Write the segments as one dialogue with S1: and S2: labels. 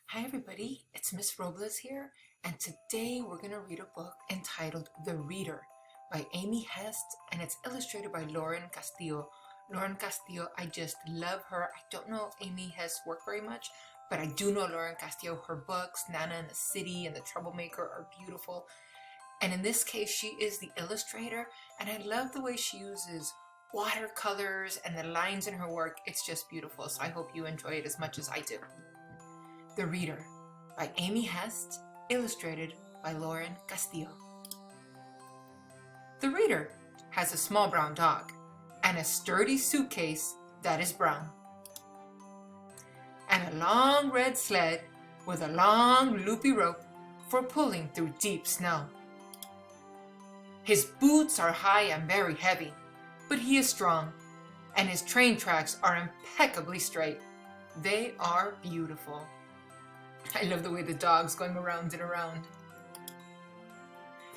S1: Hi everybody, it's Miss Robles here, and today we're going to read a book entitled The Reader by Amy Hest, and it's illustrated by Lauren Castillo. Lauren Castillo, I just love her. I don't know Amy Hest's work very much, but I do know Lauren Castillo. Her books, Nana in the City and The Troublemaker, are beautiful. And in this case, she is the illustrator, and I love the way she uses watercolors and the lines in her work. It's just beautiful, so I hope you enjoy it as much as I do. The Reader by Amy Hest, illustrated by Lauren Castillo. The Reader has a small brown dog and a sturdy suitcase that is brown, and a long red sled with a long loopy rope for pulling through deep snow. His boots are high and very heavy, but he is strong, and his train tracks are impeccably straight. They are beautiful. I love the way the dog's going around and around.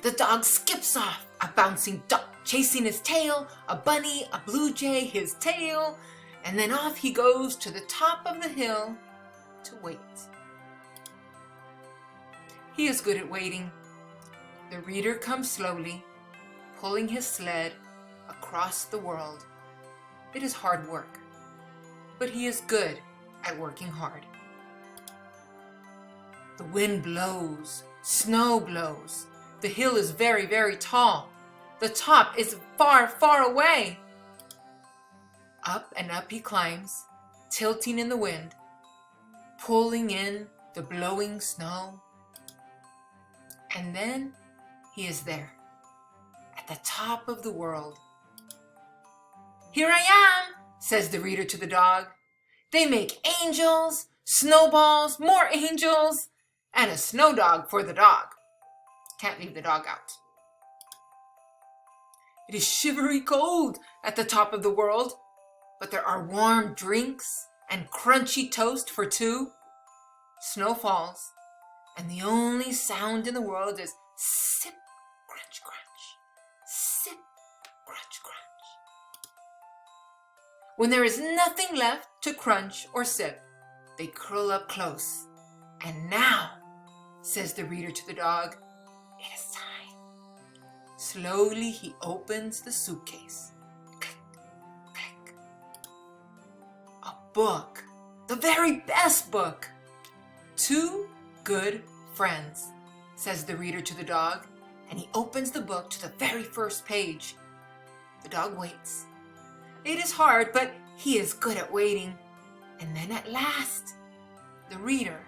S1: The dog skips off, a bouncing duck chasing his tail, a bunny, a blue jay, his tail, and then off he goes to the top of the hill to wait. He is good at waiting. The Reader comes slowly, pulling his sled across the world. It is hard work, but he is good at working hard. The wind blows, snow blows. The hill is very, very tall. The top is far, far away. Up and up he climbs, tilting in the wind, pulling in the blowing snow. And then he is there, at the top of the world. "Here I am," says the Reader to the dog. "They make angels, snowballs, more angels, and a snow dog for the dog. Can't leave the dog out." It is shivery cold at the top of the world, but there are warm drinks and crunchy toast for two. Snow falls, and the only sound in the world is sip, crunch, crunch, sip, crunch, crunch. When there is nothing left to crunch or sip, they curl up close. "And now," says the Reader to the dog, "it is time." Slowly he opens the suitcase. Click, click. A book, the very best book. "Two Good Friends," says the Reader to the dog, and he opens the book to the very first page. The dog waits. It is hard, but he is good at waiting. And then at last, the Reader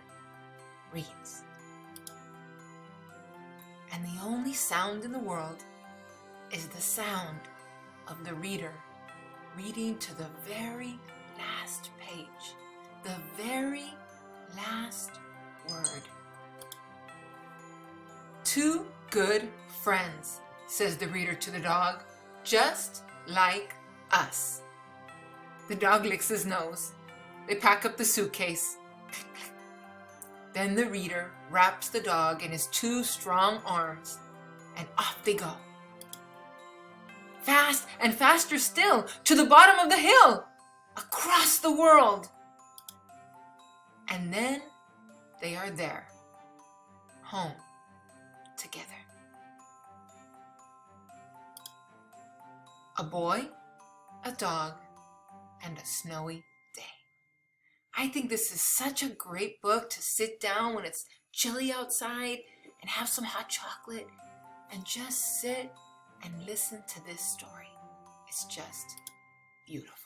S1: reads. And the only sound in the world is the sound of the Reader reading to the very last page, the very last word. "Two good friends," says the Reader to the dog, "just like us." The dog licks his nose. They pack up the suitcase. Then the Reader wraps the dog in his two strong arms, and off they go. Fast and faster still, to the bottom of the hill, across the world. And then they are there, home together. A boy, a dog, and a snowy day. I think this is such a great book to sit down when it's chilly outside and have some hot chocolate and just sit and listen to this story. It's just beautiful.